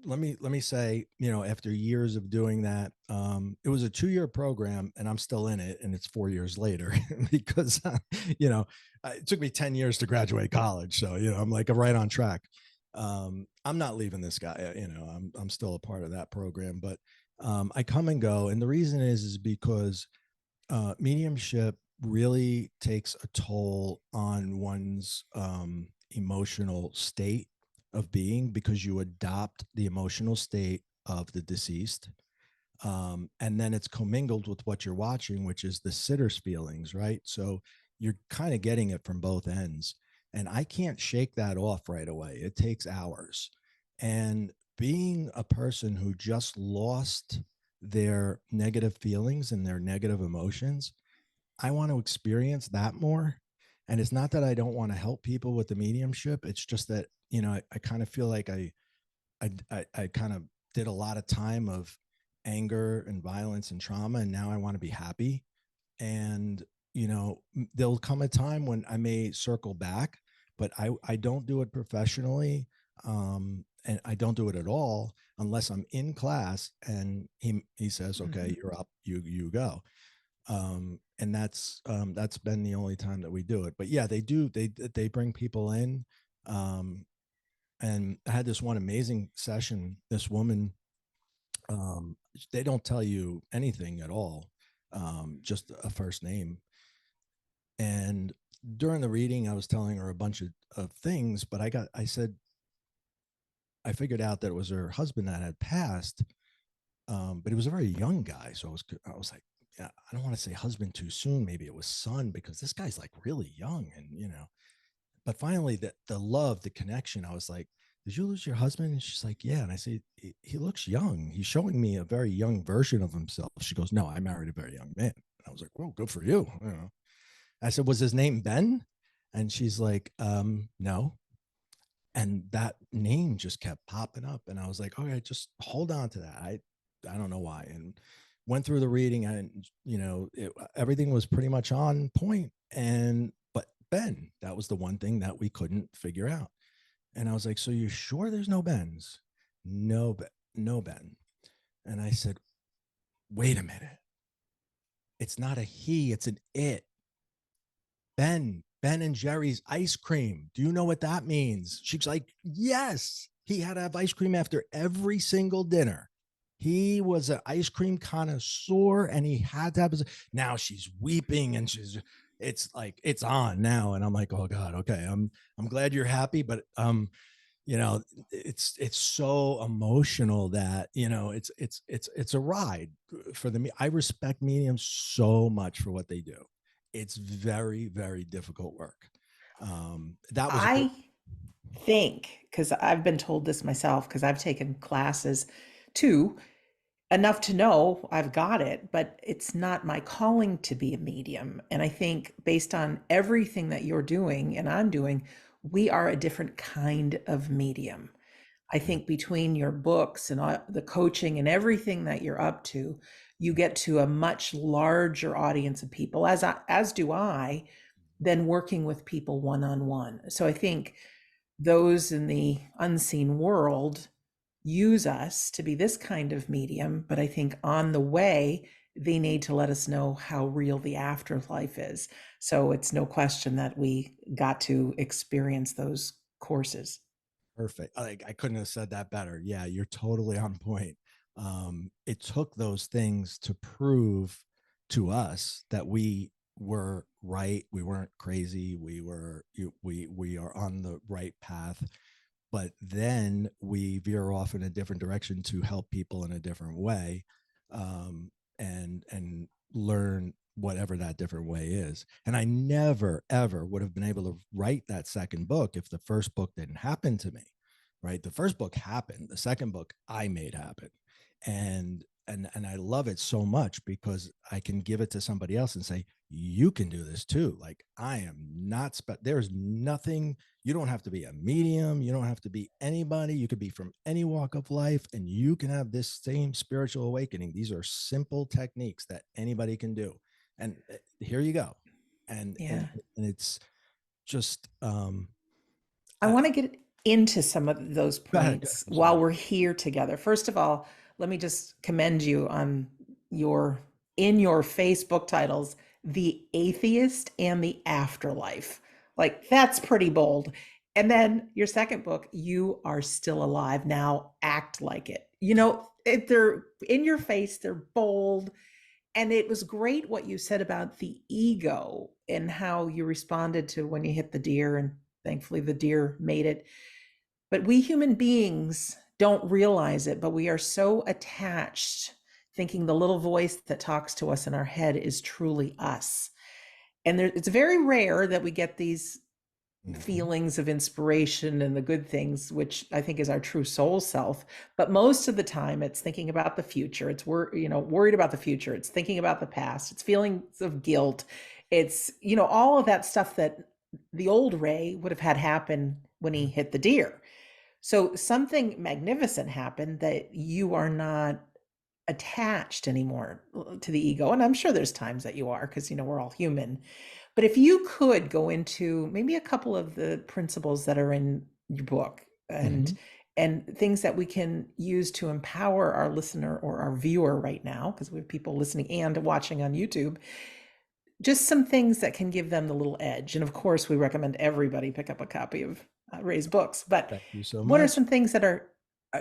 let me say, after years of doing that, it was a 2-year program, and I'm still in it, and it's 4 years later because you know it took me 10 years to graduate college, so I'm like right on track. I'm not leaving this guy. I'm still a part of that program, but I come and go, and the reason is because mediumship really takes a toll on one's emotional state of being, because you adopt the emotional state of the deceased. And then it's commingled with what you're watching, which is the sitter's feelings, right? So you're kind of getting it from both ends. And I can't shake that off right away. It takes hours. And being a person who just lost their negative feelings and their negative emotions, I want to experience that more. And it's not that I don't want to help people with the mediumship. It's just that, I kind of feel like I kind of did a lot of time of anger and violence and trauma, and now I want to be happy. And there'll come a time when I may circle back, but I don't do it professionally, and I don't do it at all unless I'm in class and he says, okay, Mhm. you're up, you go. And that's been the only time that we do it. But yeah, they bring people in. um and I had this one amazing session. This woman, um, they don't tell you anything at all, just a first name. And during the reading, I was telling her a bunch of things, but I said, I figured out that it was her husband that had passed, but he was a very young guy. So I was like, yeah, I don't want to say husband too soon. Maybe it was son, because this guy's like really young, and but finally the love, the connection, I was like, did you lose your husband? And she's like, yeah. And I say, he looks young. He's showing me a very young version of himself. She goes, no, I married a very young man. And I was like, well, good for you. I said, was his name Ben? And she's like, no. And that name just kept popping up, and I was like, okay, just hold on to that. I don't know why. And went through the reading, and everything was pretty much on point. And but Ben, that was the one thing that we couldn't figure out. And I was like, so you're sure there's no Bens? No, no Ben. And I said, wait a minute, it's not a he, it's an it. Ben and Jerry's ice cream. Do you know what that means? She's like, yes. He had to have ice cream after every single dinner. He was an ice cream connoisseur, and he had to have his. Now she's weeping, and it's like it's on now. And I'm like, oh God, okay. I'm glad you're happy, but you know, it's so emotional that it's a ride for the. I respect mediums so much for what they do. It's very, very difficult work. That was a I think, because I've been told this myself, because I've taken classes too, enough to know I've got it, but it's not my calling to be a medium. And I think based on everything that you're doing and I'm doing, we are a different kind of medium. I yeah, think between your books and the coaching and everything that you're up to, you get to a much larger audience of people, as do I, than working with people one on one. So I think those in the unseen world use us to be this kind of medium, but I think on the way, they need to let us know how real the afterlife is. So it's no question that we got to experience those courses. perfect. Like I couldn't have said that better. Yeah, you're totally on point. It took those things to prove to us that we were right. We weren't crazy. We are on the right path. But then we veer off in a different direction to help people in a different way, and learn whatever that different way is. And I never ever would have been able to write that second book if the first book didn't happen to me. Right, the first book happened, the second book I made happen. And I love it so much because I can give it to somebody else and say, you can do this too. Like, I am not there's nothing. You don't have to be a medium. You don't have to be anybody. You could be from any walk of life, and you can have this same spiritual awakening. These are simple techniques that anybody can do. And here you go. And Yeah. and it's just I want to get into some of those Go ahead. Go ahead. points I'm while sorry. we're here together. First of all, let me just commend you on your in your Facebook titles, The Atheist and the Afterlife. Like that's pretty bold. And then your second book, You Are Still Alive Now, Act Like It. They're in your face, they're bold, and it was great what you said about the ego and how you responded to when you hit the deer, and thankfully the deer made it. But we human beings don't realize it, but we are so attached, thinking the little voice that talks to us in our head is truly us. And it's very rare that we get these Mhm. feelings of inspiration and the good things, which I think is our true soul self. But most of the time, it's thinking about the future. It's worried about the future. It's thinking about the past. It's feelings of guilt. It's all of that stuff that the old Ray would have had happen when he Yeah. hit the deer. So something magnificent happened that you are not attached anymore to the ego. And I'm sure there's times that you are, because we're all human. But if you could go into maybe a couple of the principles that are in your book, and Mhm. things that we can use to empower our listener or our viewer right now, because we have people listening and watching on YouTube, just some things that can give them the little edge. And of course, we recommend everybody pick up a copy of Ray's books. But Thank you so what are much. some things that are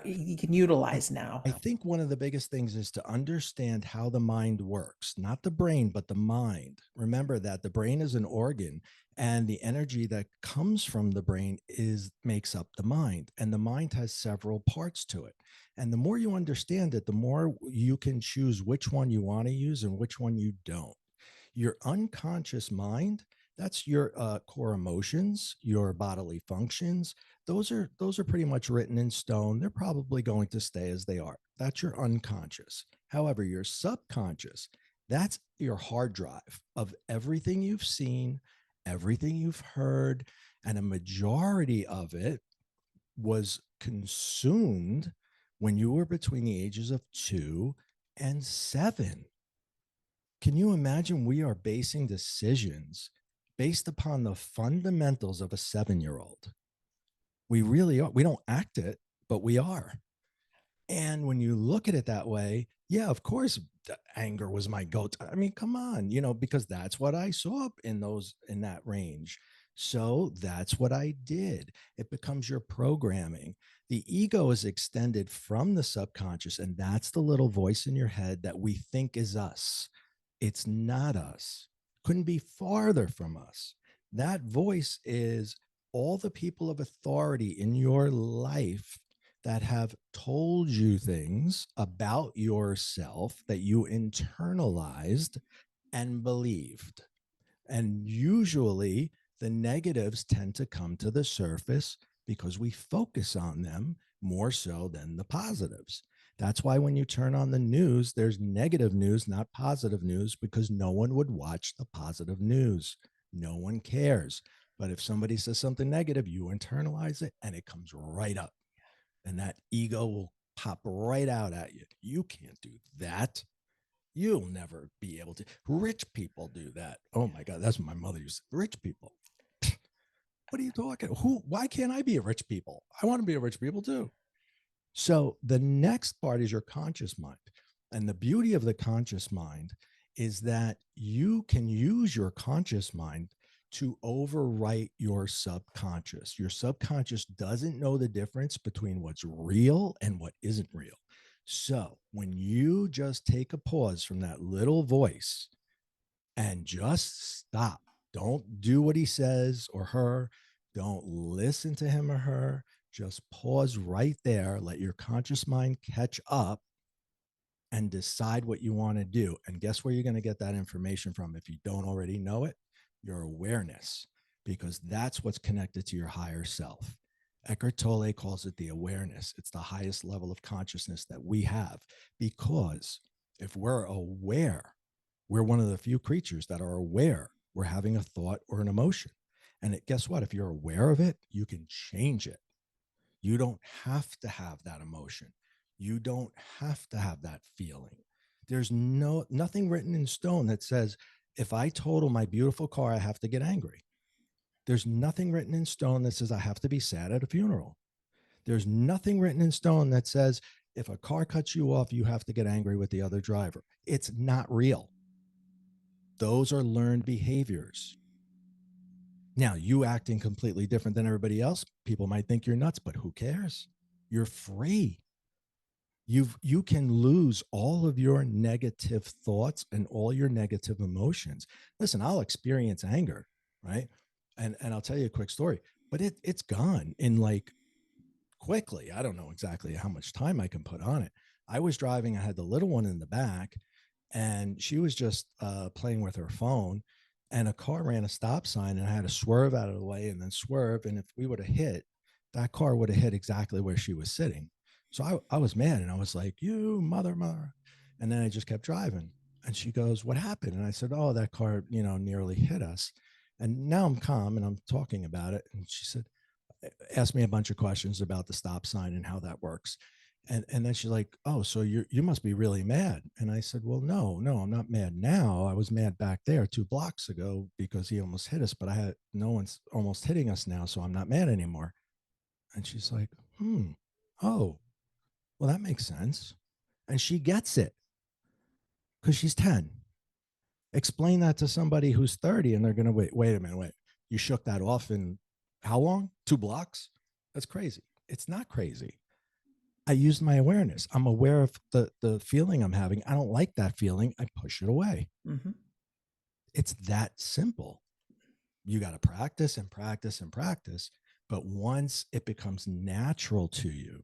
you can I utilize now? I think one of the biggest things is to understand how the mind works, not the brain, but the mind. Remember that the brain is an organ, and the energy that comes from the brain is makes up the mind, and the mind has several parts to it. And the more you understand it, the more you can choose which one you want to use and which one you don't. Your unconscious mind, that's your core emotions, your bodily functions. Those are pretty much written in stone. They're probably going to stay as they are. That's your unconscious. However, your subconscious, that's your hard drive of everything you've seen, everything you've heard, and a majority of it was consumed when you were between the ages of 2 and 7. Can you imagine we are basing decisions based upon the fundamentals of a 7-year old? We really are. We don't act it, but we are. And when you look at it that way, yeah, of course, anger was my go-to. I mean, come on, because that's what I saw in that range. So that's what I did. It becomes your programming. The ego is extended from the subconscious, and that's the little voice in your head that we think is us. It's not us. Couldn't be farther from us. That voice is all the people of authority in your life that have told you things about yourself that you internalized and believed. And usually the negatives tend to come to the surface because we focus on them more so than the positives. That's why when you turn on the news, there's negative news, not positive news, because no one would watch the positive news. No one cares. But if somebody says something negative, you internalize it and it comes right up. And that ego will pop right out at you. You can't do that. You'll never be able to. Rich people do that. Oh my God, that's what my mother used to say. Rich people. What are you talking? Why can't I be a rich people? I want to be a rich people too. So the next part is your conscious mind. And the beauty of the conscious mind is that you can use your conscious mind to overwrite your subconscious. Your subconscious doesn't know the difference between what's real and what isn't real. So when you just take a pause from that little voice and just stop, don't do what he says or her, don't listen to him or her, just pause right there, let your conscious mind catch up and decide what you want to do. And guess where you're going to get that information from if you don't already know it? Your awareness, because that's what's connected to your higher self. Eckhart Tolle calls it the awareness. It's the highest level of consciousness that we have, because if we're aware, we're one of the few creatures that are aware we're having a thought or an emotion. And guess what? If you're aware of it, you can change it. You don't have to have that emotion. You don't have to have that feeling. There's nothing written in stone that says if I total my beautiful car, I have to get angry. There's nothing written in stone that says I have to be sad at a funeral. There's nothing written in stone that says if a car cuts you off, you have to get angry with the other driver. It's not real. Those are learned behaviors. Now, you acting completely different than everybody else, people might think you're nuts, but who cares? You're free. You can lose all of your negative thoughts and all your negative emotions. Listen, I'll experience anger, right? And I'll tell you a quick story, but it's gone in like quickly. I don't know exactly how much time I can put on it. I was driving, I had the little one in the back, and she was just playing with her phone. And a car ran a stop sign, and I had to swerve out of the way and then swerve. And if we would have hit, that car would have hit exactly where she was sitting. So I was mad, and I was like, "You mother." And then I just kept driving. And she goes, "What happened?" And I said, "Oh, that car, nearly hit us." And now I'm calm and I'm talking about it. And she said, asked me a bunch of questions about the stop sign and how that works. And then she's like, "Oh, so you must be really mad." And I said, "Well, no, I'm not mad now. I was mad back there 2 blocks ago because he almost hit us, but I had no one's almost hitting us now, so I'm not mad anymore." And she's like, oh, well, that makes sense. And she gets it because she's 10. Explain that to somebody who's 30 and they're going to wait a minute, wait. You shook that off in how long? 2 blocks? That's crazy. It's not crazy. I used my awareness. I'm aware of the feeling I'm having. I don't like that feeling. I push it away. Mm-hmm. It's that simple. You got to practice and practice and practice. But once it becomes natural to you,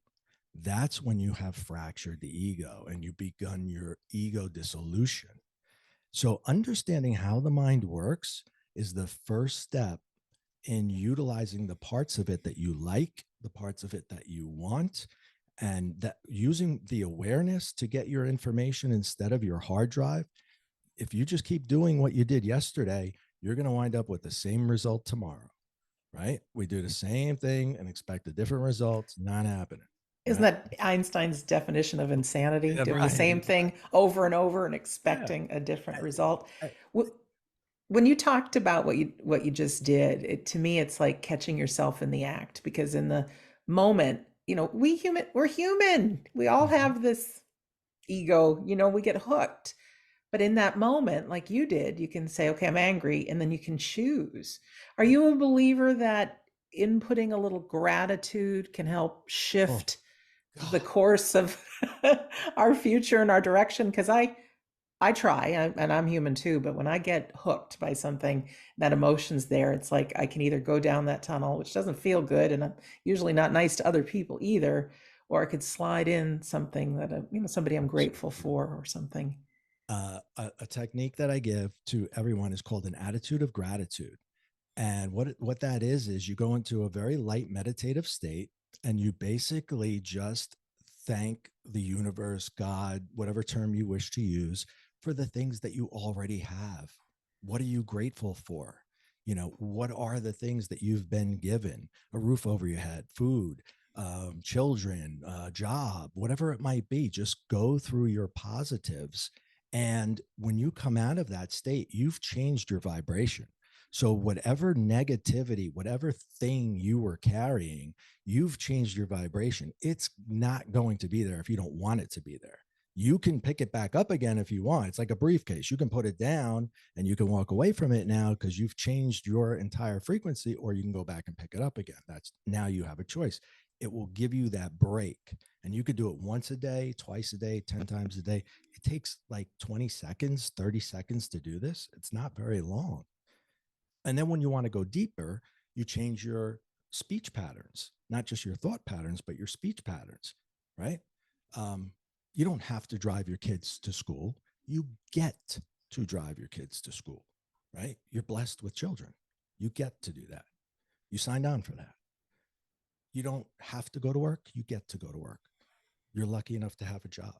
that's when you have fractured the ego and you begun your ego dissolution. So understanding how the mind works is the first step in utilizing the parts of it that you like, the parts of it that you want, and that using the awareness to get your information instead of your hard drive. If you just keep doing what you did yesterday, you're going to wind up with the same result tomorrow, right? We do the same thing and expect a different result. It's not happening, Isn't right? that Einstein's definition of insanity? Yeah, Doing the right, same thing exactly. over and over and Yeah. expecting a different I, result. I, When you talked about what you just did, to me it's like catching yourself in the act, because in the moment, we're human. We all Mhm. have this ego, we get hooked. But in that moment, like you did, you can say, okay, I'm angry, and then you can choose. Are Right. you a believer that inputting a little gratitude can help Oh, shift the God. course of our future and our direction? Because I try, and I'm human too, but when I get hooked by something, that emotion's there. It's like I can either go down that tunnel, which doesn't feel good, and I'm usually not nice to other people either, or I could slide in something that, somebody I'm grateful Absolutely. for or something. A technique that I give to everyone is called an attitude of gratitude. And what that is you go into a very light meditative state and you basically just thank the universe, God, whatever term you wish to use, for the things that you already have. What are you grateful for? What are the things that you've been given? A roof over your head, food, children, job, whatever it might be. Just go through your positives. And when you come out of that state, you've changed your vibration. So, whatever negativity, whatever thing you were carrying, you've changed your vibration. It's not going to be there if you don't want it to be there. You can pick it back up again if you want. It's like a briefcase. You can put it down and you can walk away from it now because you've changed your entire frequency, or you can go back and pick it up again. That's now you have a choice. It will give you that break. And you could do it once a day, twice a day, 10 times a day. It takes like 20 seconds, 30 seconds to do this. It's not very long. And then when you want to go deeper, you change your speech patterns, not just your thought patterns, but your speech patterns, right? Um, you don't have to drive your kids to school. You get to drive your kids to school, right? You're blessed with children. You get to do that. You signed on for that. You don't have to go to work. You get to go to work. You're lucky enough to have a job.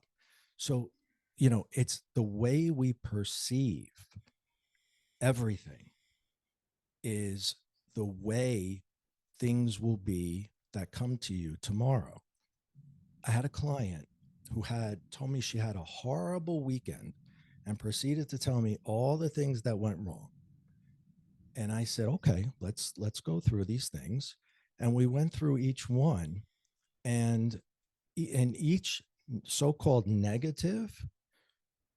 So, it's the way we perceive everything is the way things will be that come to you tomorrow. I had a client who had told me she had a horrible weekend and proceeded to tell me all the things that went wrong. And I said, okay, let's go through these things. And we went through each one, and in each so-called negative,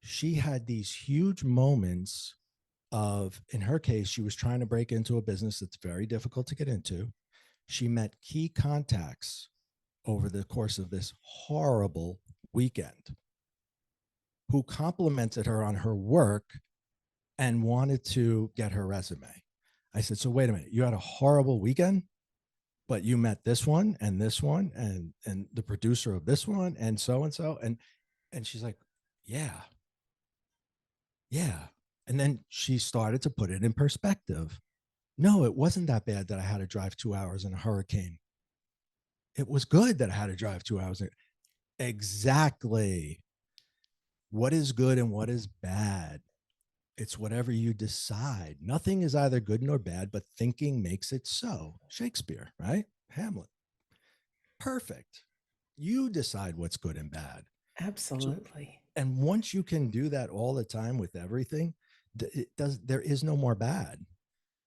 she had these huge moments of, in her case, she was trying to break into a business that's very difficult to get into. She met key contacts over the course of this horrible weekend who complimented her on her work and wanted to get her resume. I said, so wait a minute, you had a horrible weekend, but you met this one and the producer of this one and so and she's like, yeah, yeah. And then she started to put it in perspective. No, it wasn't that bad that I had to drive 2 hours in a hurricane. It was good that I had to drive 2 hours. Exactly. What is good and what is bad? It's whatever you decide. Nothing is either good nor bad, but thinking makes it so. Shakespeare, right? Hamlet. Perfect. You decide what's good and bad. So, Absolutely. and once you can do that all the time with everything, there is no more bad.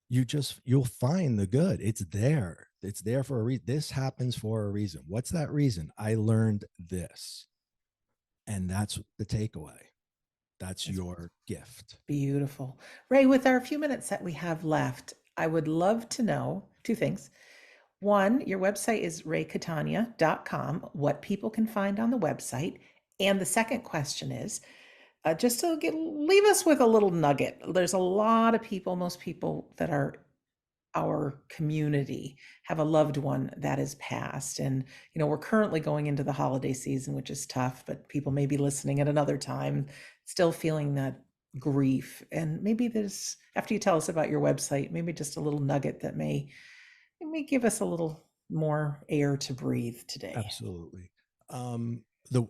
You'll find the good. It's there for a reason. This happens for a reason. What's that reason? I learned this. And that's the takeaway. That's That's your gift. beautiful. Ray, with our few minutes that we have left, I would love to know two things. One, your website is raycatania.com, what people can find on the website. And the second question is, just to leave us with a little nugget. There's a lot of people, most people that are our community have a loved one that is passed. And, we're currently going into the holiday season, which is tough, but people may be listening at another time, still feeling that grief. And maybe there's, after you tell us about your website, maybe just a little nugget that may give us a little more air to breathe today. Absolutely. Um, the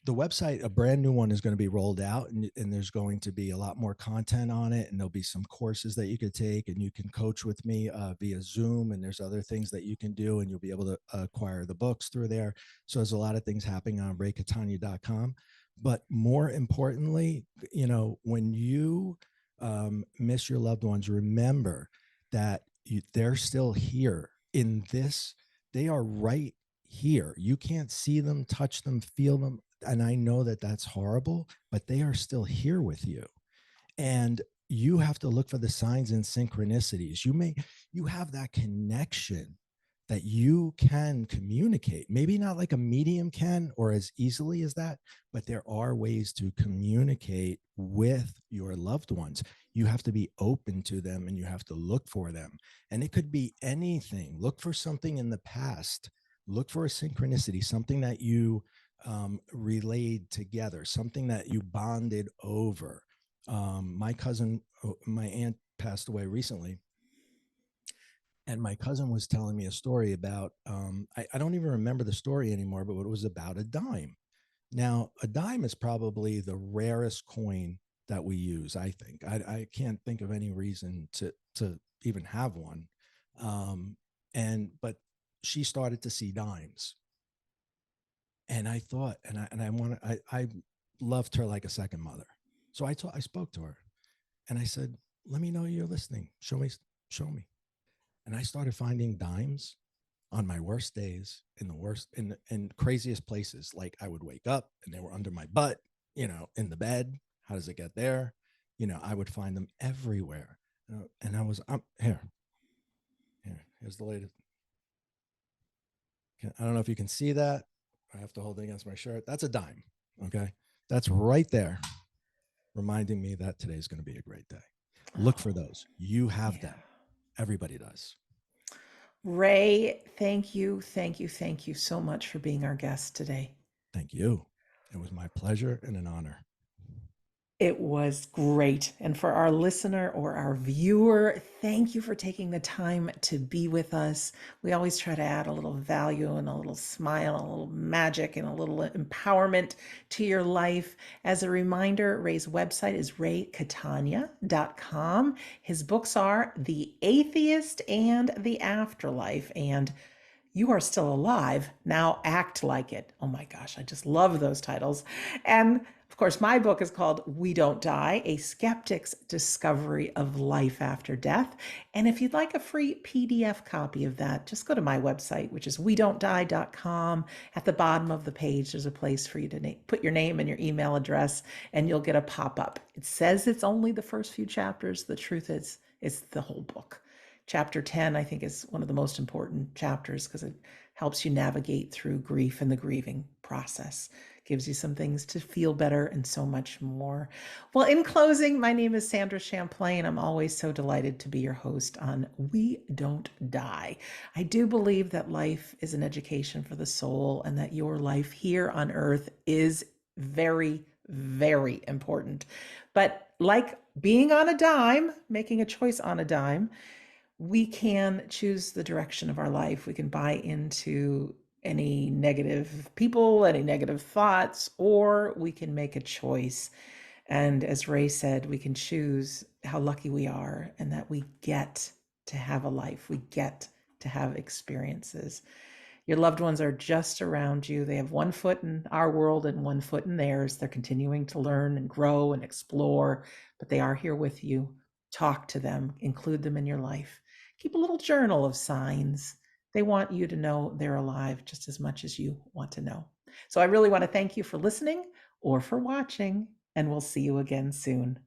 website, a brand new one is going to be rolled out, and there's going to be a lot more content on it, and there'll be some courses that you could take, and you can coach with me via Zoom, and there's other things that you can do, and you'll be able to acquire the books through there. So there's a lot of things happening on raycatania.com. But more importantly, when you miss your loved ones, remember that they're still here in this. They are right here. You can't see them, touch them, feel them. And I know that that's horrible, but they are still here with you. And you have to look for the signs and synchronicities. You have that connection that you can communicate. Maybe not like a medium can or as easily as that, but there are ways to communicate with your loved ones. You have to be open to them and you have to look for them. And it could be anything. Look for something in the past. Look for a synchronicity, something that you relayed together, something that you bonded over. My cousin, my aunt passed away recently, and my cousin was telling me a story about I don't even remember the story anymore, but it was about a dime. Now, a dime is probably the rarest coin that we use. I think I can't think of any reason to even have one. But she started to see dimes, and I thought, I loved her like a second mother. So I spoke to her, and I said, "Let me know you're listening. Show me." And I started finding dimes on my worst days, in craziest places. Like I would wake up and they were under my butt, in the bed. How does it get there? I would find them everywhere. And I was here's the latest. I don't know if you can see that. I have to hold it against my shirt. That's a dime. Okay. That's right there, reminding me that today's going to be a great day. Look Oh, for those. You have yeah. them. Everybody does. Ray, thank you, thank you, thank you so much for being our guest today. Thank you. It was my pleasure and an honor. It was great. And for our listener or our viewer, thank you for taking the time to be with us. We always try to add a little value and a little smile, a little magic, and a little empowerment to your life. As a reminder, Ray's website is raycatania.com. His books are The Atheist and The Afterlife. And You Are Still Alive, Now Act Like It. Oh my gosh, I just love those titles. And of course, my book is called We Don't Die, A Skeptic's Discovery of Life After Death. And if you'd like a free PDF copy of that, just go to my website, which is wedon'tdie.com. At the bottom of the page, there's a place for you to put your name and your email address, and you'll get a pop-up. It says it's only the first few chapters. The truth is, it's the whole book. Chapter 10, I think, is one of the most important chapters because it helps you navigate through grief and the grieving process, gives you some things to feel better and so much more. Well, in closing, my name is Sandra Champlain. I'm always so delighted to be your host on We Don't Die. I do believe that life is an education for the soul and that your life here on earth is very, very important. But like being on a dime, making a choice on a dime, we can choose the direction of our life. We can buy into any negative people, any negative thoughts, or we can make a choice. And as Ray said, we can choose how lucky we are and that we get to have a life. We get to have experiences. Your loved ones are just around you. They have one foot in our world and one foot in theirs. They're continuing to learn and grow and explore, but they are here with you. Talk to them, include them in your life. Keep a little journal of signs. They want you to know they're alive just as much as you want to know. So I really want to thank you for listening or for watching, and we'll see you again soon.